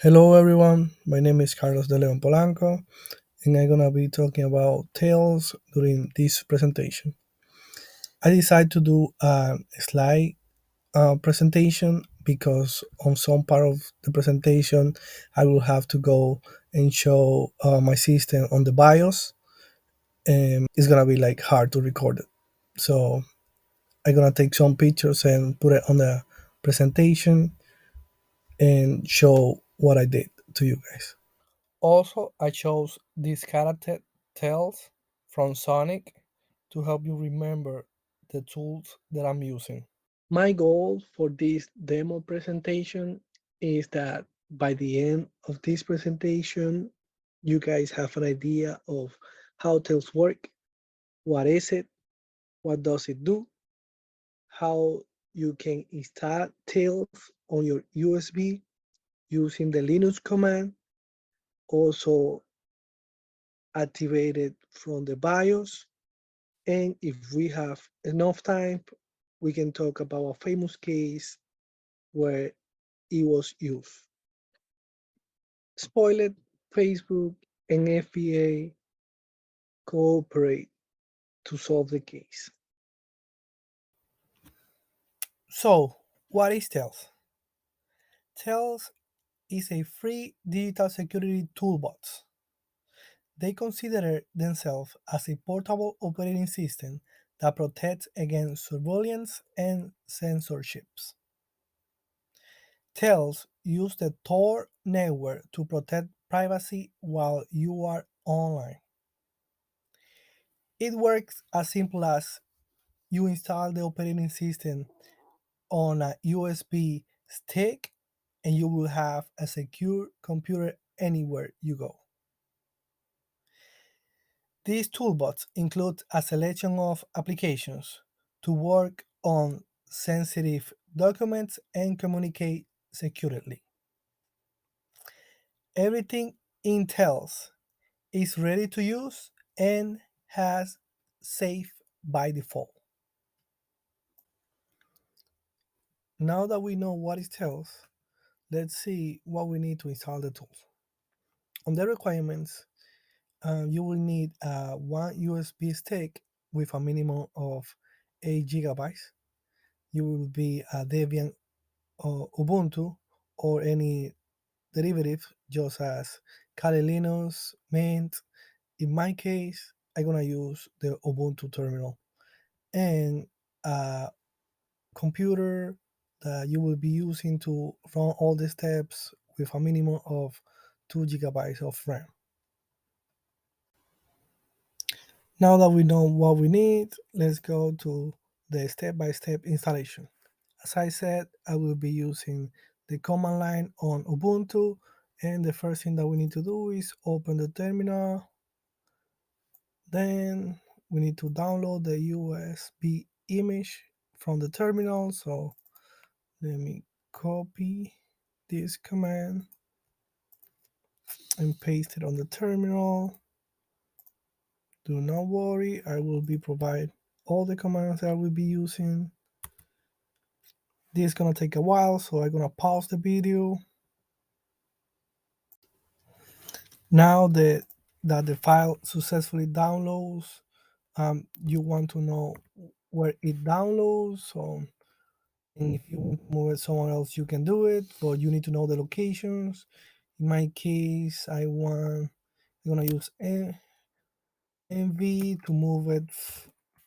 Hello everyone, my name is Carlos de Leon Polanco and I'm gonna be talking about Tails during this presentation. I decided to do a slide presentation because on some part of the presentation I will have to go and show my system on the BIOS and it's gonna be like hard to record it. So I'm gonna take some pictures and put it on the presentation and show what I did to you guys. Also, I chose this character Tails from Sonic to help you remember the tools that I'm using. My goal for this demo presentation is that by the end of this presentation, you guys have an idea of how Tails work, what is it, what does it do, how you can install Tails on your USB using the Linux command, also activated from the BIOS. And if we have enough time, we can talk about a famous case where it was used. Spoiled, Facebook and FBA cooperate to solve the case. So, what is Tails? Tails is a free digital security toolbox. They consider themselves as a portable operating system that protects against surveillance and censorships. Tails use the Tor network to protect privacy while you are online. It works as simple as you install the operating system on a USB stick and you will have a secure computer anywhere you go. These toolbox include a selection of applications to work on sensitive documents and communicate securely. Everything in Tails is ready to use and has safe by default. Now that we know what it tells, let's see what we need to install the tools. On the requirements, you will need one USB stick with a minimum of 8 gigabytes. You will be a Debian or Ubuntu or any derivative, just as Kali Linux, Mint. In my case, I'm gonna use the Ubuntu terminal and a computer that you will be using to run all the steps with a minimum of 2 gigabytes of RAM. Now that we know what we need, let's go to the step-by-step installation. As I said, I will be using the command line on Ubuntu, and the first thing that we need to do is open the terminal. Then we need to download the USB image from the terminal. So let me copy this command and paste it on the terminal. Do not worry, I will be provide all the commands that I will be using. This is gonna take a while, so I'm gonna pause the video. Now that the file successfully downloads, you want to know where it downloads. So and if you want to move it somewhere else, you can do it, but you need to know the locations. In my case, I'm gonna use env to move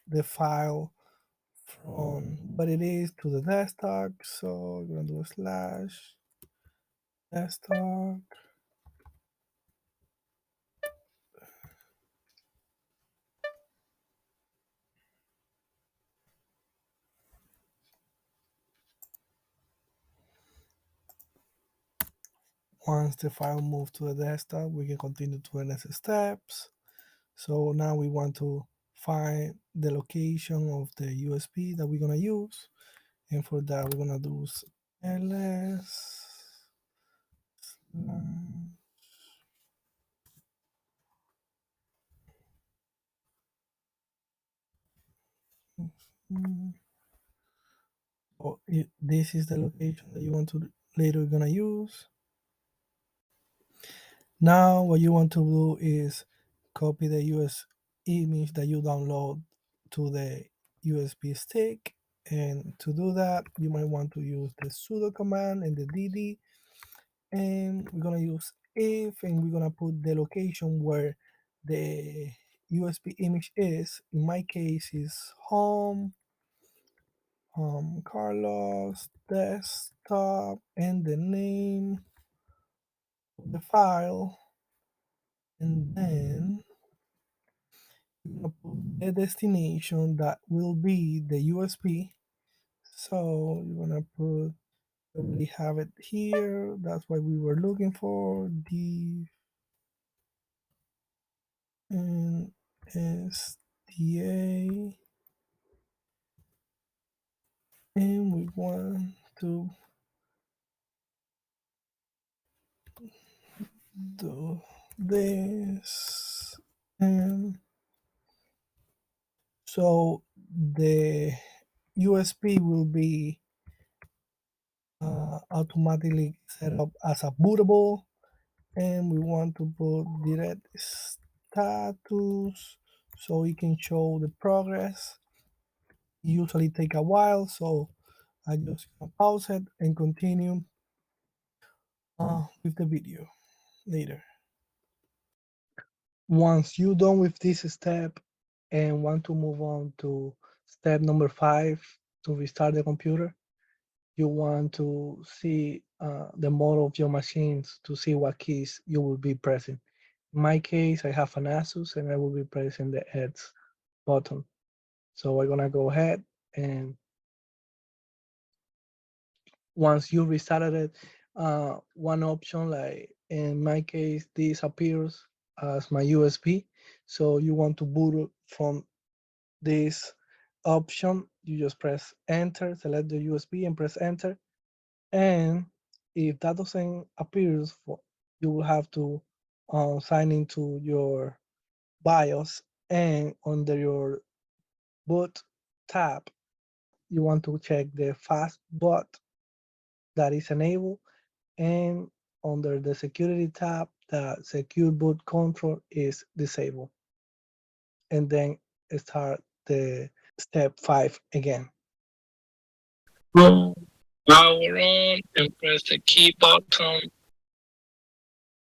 the file from what it is to the desktop. So I'm gonna do a slash desktop. Once the file moves to the desktop, we can continue to the next steps. So now we want to find the location of the USB that we're gonna use. And for that, we're gonna do ls. Or this is the location that you want to later gonna use. Now what you want to do is copy the US image that you download to the USB stick. And to do that, you might want to use the sudo command and the dd. And we're gonna use if, and we're gonna put the location where the USB image is. In my case, is home Carlos desktop, and the name of the file, and then you're gonna put the destination that will be the USB. So you're gonna put, we already have it here. That's what we were looking for. D and SDA, and we want to do this. And so the USB will be automatically set up as a bootable, and we want to put direct status so we can show the progress. It usually take a while, so I just gonna pause it and continue with the video later. Once you're done with this step and want to move on to step number 5 to restart the computer, you want to see the model of your machines to see what keys you will be pressing. In my case, I have an Asus and I will be pressing the X button. So we're gonna go ahead, and once you restarted it, one option, like in my case, this appears as my USB. So you want to boot it from this option, you just press enter, select the USB and press enter. And if that doesn't appear, you will have to sign into your BIOS, and under your boot tab, you want to check the fast boot that is enabled, and under the security tab, the secure boot control is disabled. And then start the step 5 again. Roll power on and press the key button.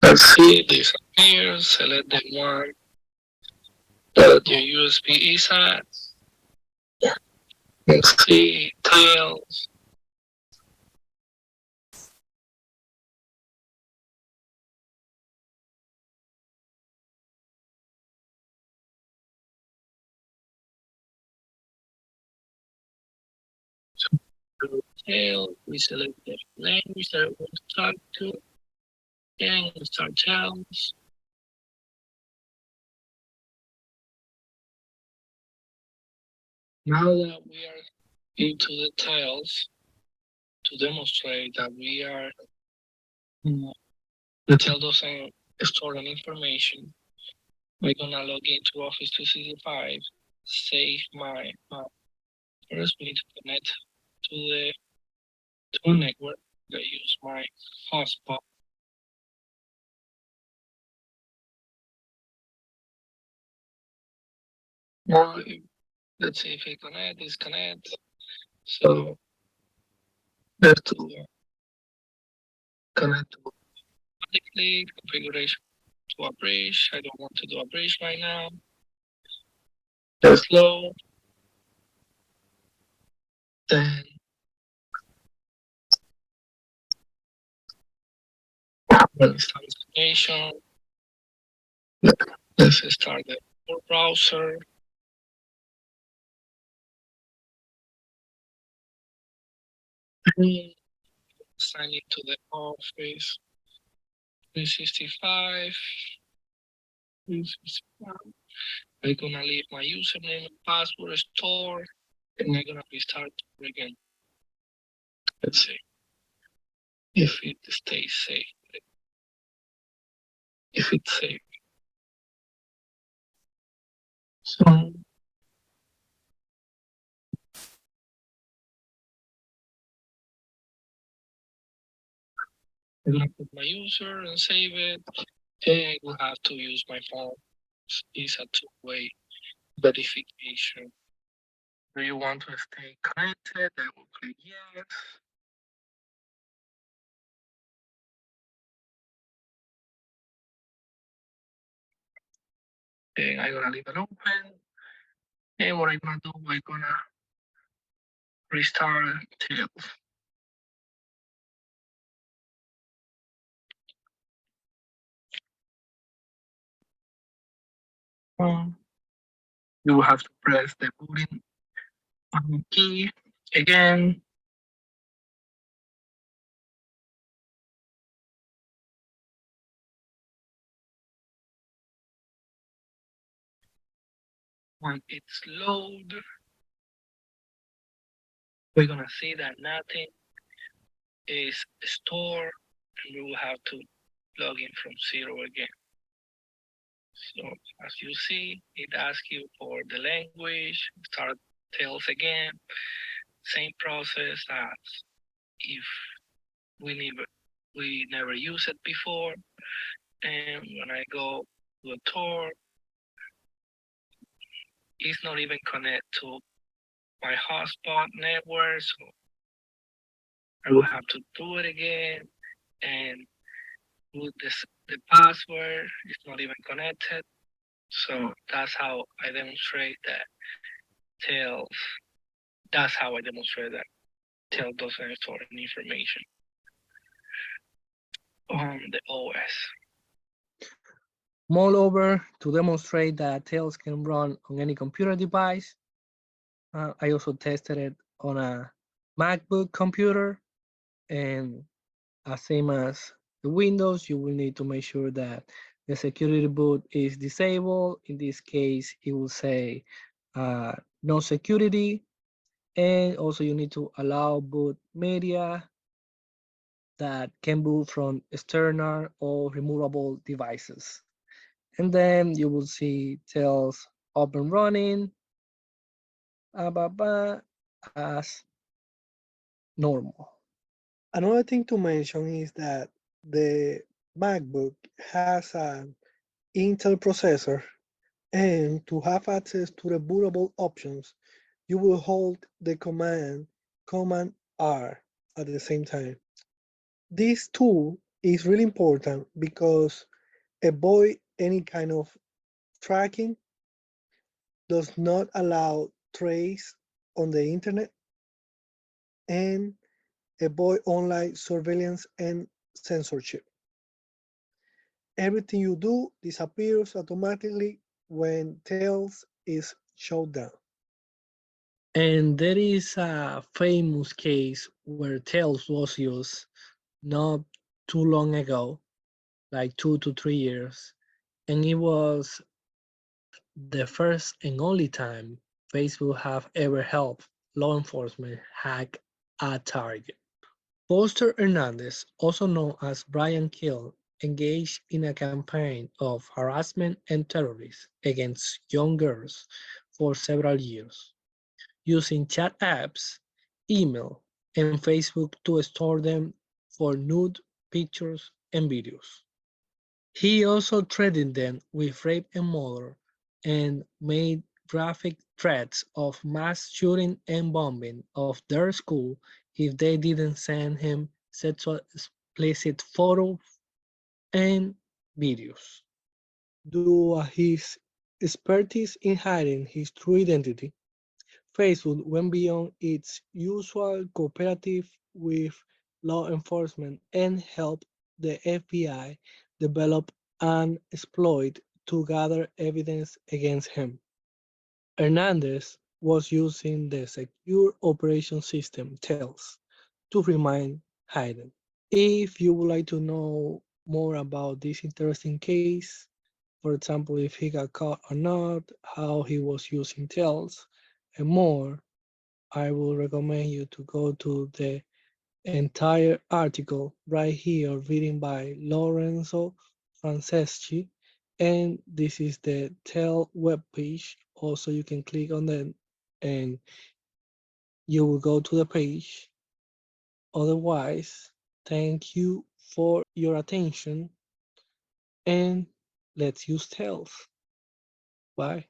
Let's see, this appears. Select the one that your USB is at. Let's see, tails. Tail, we select the language that we want to talk to, and we start tails. Now that we are into the tails, to demonstrate that we are, the tail doesn't store any information, we're gonna log into Office 365, save my first we need to connect to a network. I use my hotspot. Now, let's see if it connect, disconnect. So there's to connect to automatically, configuration to a bridge. I don't want to do a bridge right now. Just load. Then installation. Let's start the browser. Sign into the Office 365. I'm gonna leave my username and password stored, and I'm gonna restart again. Let's see if it stays safe. If it's safe. So I'm gonna put my user and save it, I will have to use my phone. It's a two-way verification. Do you want to stay connected? I will click yes. And I'm gonna leave it open. And what I'm gonna do, I'm gonna restart Tails. Um, you will have to press the booting key again. When it's load, we're gonna see that nothing is stored, and we will have to log in from zero again. So as you see, it asks you for the language, start Tails again, same process as if we never used it before. And when I go to a tour, it's not even connected to my hotspot network, so I will have to do it again and put the password. It's not even connected. So that's how I demonstrate that Tails. That's how I demonstrate that Tails doesn't store any information on the OS. Moreover, to demonstrate that Tails can run on any computer device, I also tested it on a MacBook computer, and same as the Windows, you will need to make sure that the security boot is disabled. In this case, it will say no security, and also you need to allow boot media that can boot from external or removable devices. And then you will see Tails up and running as normal. Another thing to mention is that the MacBook has an Intel processor, and to have access to the bootable options, you will hold the Command R at the same time. This tool is really important because avoid any kind of tracking, does not allow trace on the internet, and avoid online surveillance and censorship. Everything you do disappears automatically when Tails is shut down. And there is a famous case where Tails was used not too long ago, like 2 to 3 years, and it was the first and only time Facebook have ever helped law enforcement hack a target. Foster Hernandez, also known as Brian Kill, engaged in a campaign of harassment and terrorism against young girls for several years, using chat apps, email, and Facebook to store them for nude pictures and videos. He also threatened them with rape and murder, and made graphic threats of mass shooting and bombing of their school if they didn't send him sexual explicit photos and videos. Due to his expertise in hiding his true identity, Facebook went beyond its usual cooperative with law enforcement and helped the FBI develop an exploit to gather evidence against him. Hernandez was using the secure operation system TELS to remain hidden. If you would like to know more about this interesting case, for example, if he got caught or not, how he was using TELS, and more, I will recommend you to go to the entire article right here written by Lorenzo Franceschi, and this is the TEL webpage. Also, you can click on that and you will go to the page. Otherwise, thank you for your attention. and let's use tails. Bye.